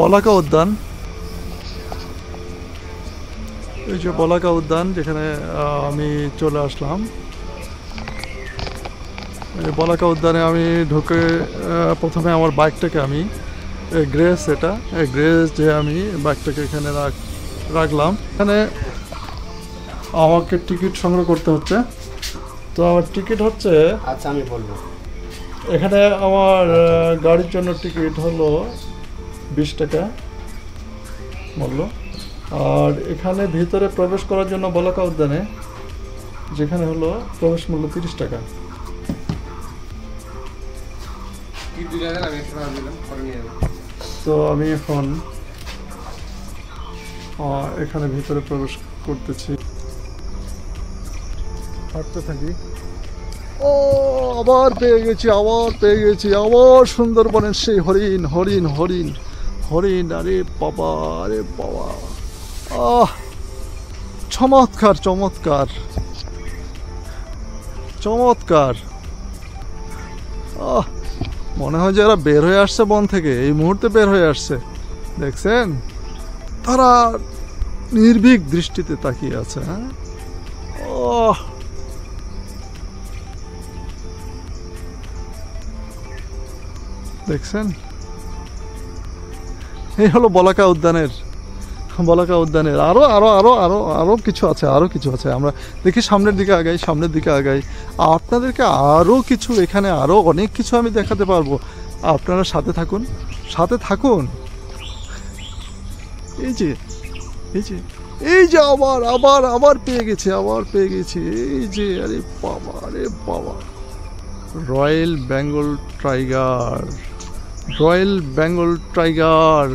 বলাকা উদ্যান, এই যে বলাকা উদ্যান যেখানে আমি চলে আসলাম। এই বলাকা উদ্যানে আমি ঢুকে প্রথমে আমার বাইকটাকে আমি গ্রেস, এটা গ্রেস যে আমি বাইকটাকে এখানে রাখলাম। এখানে আমাকে টিকিট সংগ্রহ করতে হচ্ছে। তো আমার টিকিট হচ্ছে, আচ্ছা আমি বলবো, এখানে আমার গাড়ির জন্য টিকিট হলো 20 টাকা মূল্য। আর এখানে ভিতরে প্রবেশ করার জন্য বলাকা উদ্যানে যেখানে হলো প্রবেশ মূল্য 30 টাকা। তো আমি এখন এখানে ভিতরে প্রবেশ করতেছি, হাঁটতে থাকি। ও আবার পেয়ে গেছি, আবার সুন্দরবনের সেই হরিণ হরিণ হরিণ হরিণ। আরে বাবা, আরে বাবা, চমৎকার চমৎকার চমৎকার। মনে হয় যে এরা বের হয়ে আসছে বন থেকে, এই মুহূর্তে বের হয়ে আসছে। দেখছেন, তারা নির্ভীক দৃষ্টিতে তাকিয়ে আছে। হ্যাঁ, দেখছেন, এই হলো বলাকা উদ্যানের আরো আরো আরো আরো আরো কিছু আছে, আমরা দেখি সামনের দিকে আগাই। আপনাদেরকে আরো কিছু, এখানে আরো অনেক কিছু আমি দেখাতে পারবো। আপনারা সাথে থাকুন। এই যে আবার পেয়ে গেছি, এই যে, আরে বাবা, রয়্যাল বেঙ্গল টাইগার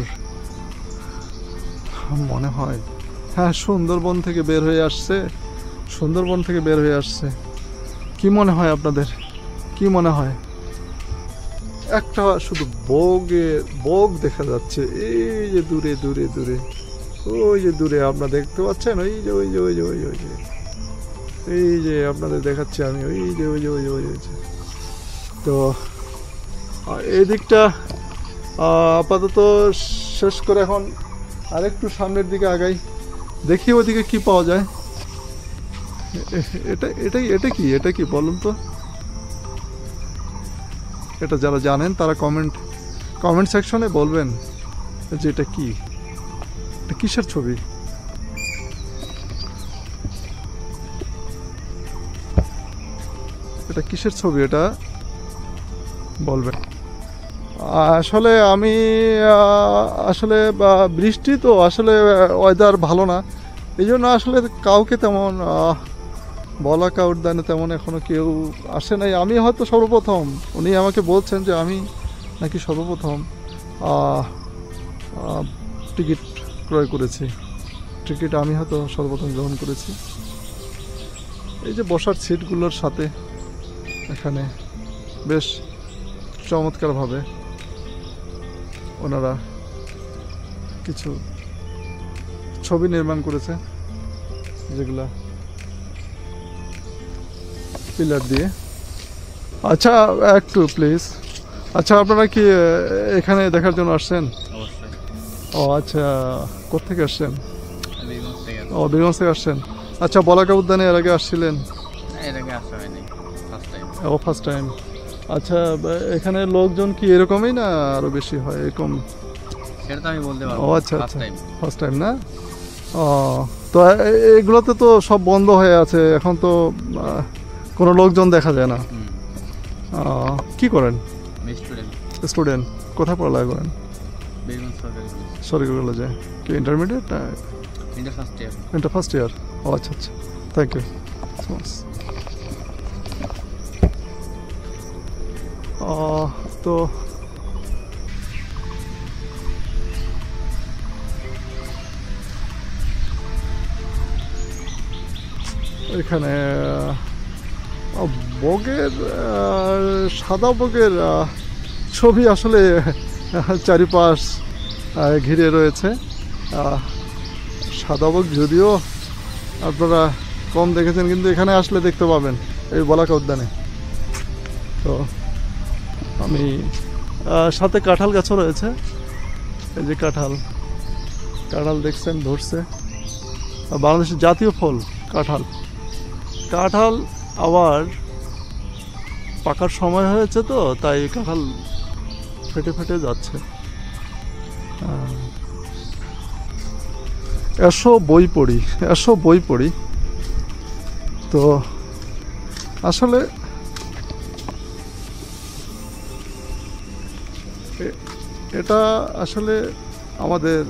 মনে হয়। হ্যাঁ, সুন্দরবন থেকে বের হয়ে আসছে। কি মনে হয় আপনাদের, কি মনে হয়? একটা শুধু বগ দেখা যাচ্ছে, এই যে দূরে, ওই যে দূরে আপনারা দেখতে পাচ্ছেন, ওই যে আপনাদের দেখাচ্ছি আমি, ওই যে। তো এই দিকটা আপাতত শেষ করে এখন আরেকটু সামনের দিকে আগাই, দেখি ওদিকে কি পাওয়া যায়। এটা কি বলুন তো? এটা যারা জানেন তারা কমেন্ট সেকশনে বলবেন যে এটা কি, এটা কিসের ছবি। এটা বলবেন। আসলে আমি বৃষ্টি তো, আসলে ওয়েদার ভালো না, এই জন্য আসলে কাউকে তেমন বলাকা উদ্যানে তেমন এখনো কেউ আসে নাই। আমি হয়তো সর্বপ্রথম, উনি আমাকে বলছেন যে আমি নাকি সর্বপ্রথম টিকিট ক্রয় করেছি, টিকিট আমি হয়তো সর্বপ্রথম গ্রহণ করেছি। এই যে বসার সিটগুলোর সাথে এখানে বেশ চমৎকারভাবে ওনারা কিছু ছবি নির্মাণ করেছে, যেগুলা পিলার দিয়ে। আচ্ছা, একটু প্লিজ। আচ্ছা, আপনারা কি এখানে দেখার জন্য আসছেন? ও আচ্ছা, কোথেকে আসছেন? ও, বীরগঞ্জ থেকে আসছেন। আচ্ছা, বলাকা উদ্যানে এর আগে আসছিলেন? ও, ফার্স্ট টাইম। আচ্ছা, এখানে লোকজন কি এরকমই না আরো বেশি হয় এরকম? ও আচ্ছা, ফার্স্ট টাইম না? ও, তো এগুলোতে তো সব বন্ধ হয়ে আছে এখন, তো কোনো লোকজন দেখা যায় না। কি করেন? স্টুডেন্ট। কোথায় পড়ালেখা করেন? সরকারি কলেজে। কি ইন্টারমিডিয়েট না? Inter first year. ও আচ্ছা, থ্যাংক ইউ সো মাচ। তো এখানে বগের, সাদা বগের ছবি আসলে চারিপাশ ঘিরে রয়েছে। সাদা বগ যদিও আপনারা কম দেখেছেন, কিন্তু এখানে আসলে দেখতে পাবেন এই বলাকা উদ্যানে। তো আমি সাথে কাঁঠাল গাছও রয়েছে, এই যে কাঁঠাল, কাঁঠাল দেখছেন ধরছে। আর বাংলাদেশের জাতীয় ফল কাঁঠাল। কাঁঠাল আবার পাকার সময় হয়েছে তো, তাই কাঁঠাল ফেটে ফেটে যাচ্ছে। এসো বই পড়ি, এসো বই পড়ি। তো আসলে এটা আসলে আমাদের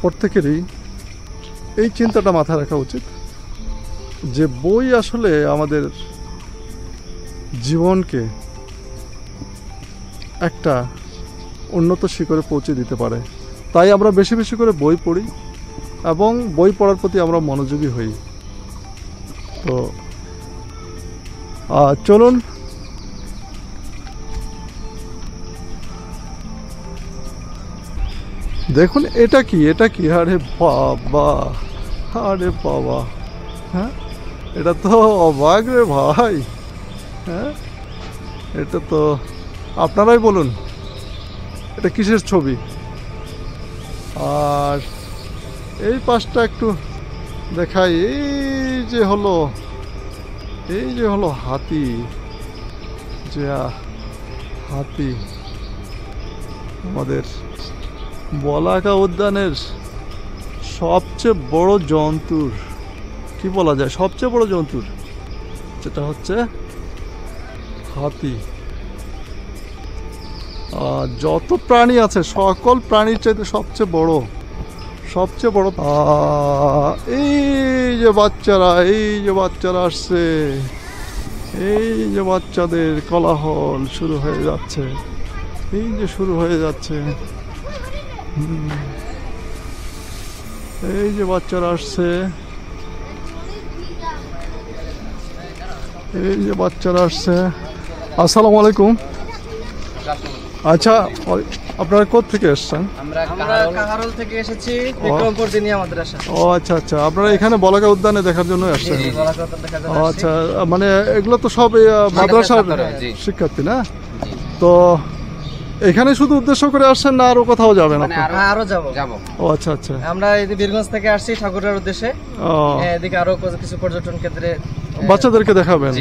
প্রত্যেকেরই এই চিন্তাটা মাথায় রাখা উচিত যে বই আসলে আমাদের জীবনকে একটা উন্নত শিখরে পৌঁছে দিতে পারে। তাই আমরা বেশি বেশি করে বই পড়ি এবং বই পড়ার প্রতি আমরা মনোযোগী হই। তো চলুন দেখুন এটা কি, এটা কি? আরে বাবা, আরে বাবা, হ্যাঁ এটা তো অবাক রে ভাই। হ্যাঁ এটা তো আপনারাই বলুন এটা কিসের ছবি। আর এই পাশটা একটু দেখাই। এই যে হলো হাতি, যে হাতি আমাদের বলাকা উদ্যানের সবচেয়ে বড় জন্তুর, কি বলা যায়, সবচেয়ে বড় জন্তুর যেটা হচ্ছে হাতি। যত প্রাণী আছে সকল প্রাণীর চাইতে সবচেয়ে বড়। এই যে বাচ্চারা আসছে, এই যে বাচ্চাদের কোলাহল শুরু হয়ে যাচ্ছে, এই যে শুরু হয়ে যাচ্ছে। এই যে বাচ্চারা আসছে, এই যে বাচ্চারা আসছে। আসসালামু আলাইকুম। আচ্ছা আপনারা কোথা থেকে এসেছেন? আমরা কাহারোল থেকে এসেছি, বিক্রমপুর দিনিয়া মাদ্রাসা। ও আচ্ছা আচ্ছা, আপনারা এখানে বলাকা উদ্যানে দেখার জন্য আসছেন? ও আচ্ছা, মানে এগুলো তো সব মাদ্রাসার শিক্ষার্থী না? তো এখানে শুধু উদ্দেশ্য করে আসছেন না আরো কোথাও যাবেন? আরো যাবো। ও আচ্ছা আচ্ছা, আমরা এই বীরগঞ্জ থেকে আসছি ঠাকুরের উদ্দেশ্যে। এদিকে আরো কিছু পর্যটন কেন্দ্রে বাচ্চাদেরকে দেখাবেন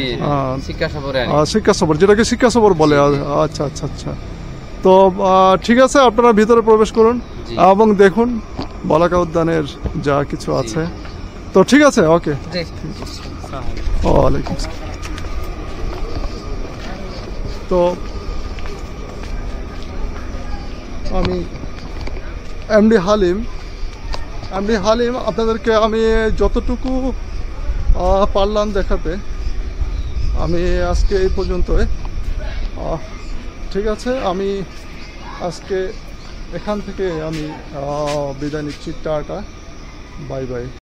শিক্ষা সফর, যেটাকে শিক্ষা সফর বলে। আচ্ছা আচ্ছা আচ্ছা, তো ঠিক আছে, আপনারা ভিতরে প্রবেশ করুন এবং দেখুন বলাকা উদ্যানের যা কিছু আছে। তো ঠিক আছে, ওকে। ওয়ালাইকুম আসসালাম। তো আমি এমডি হালিম আপনাদেরকে আমি যতটুকু পারলাম দেখাতে, আমি আজকে এই পর্যন্তই। ঠিক আছে, আমি আজকে এখান থেকে আমি বিদায় নিচ্ছি। Tata, bye bye.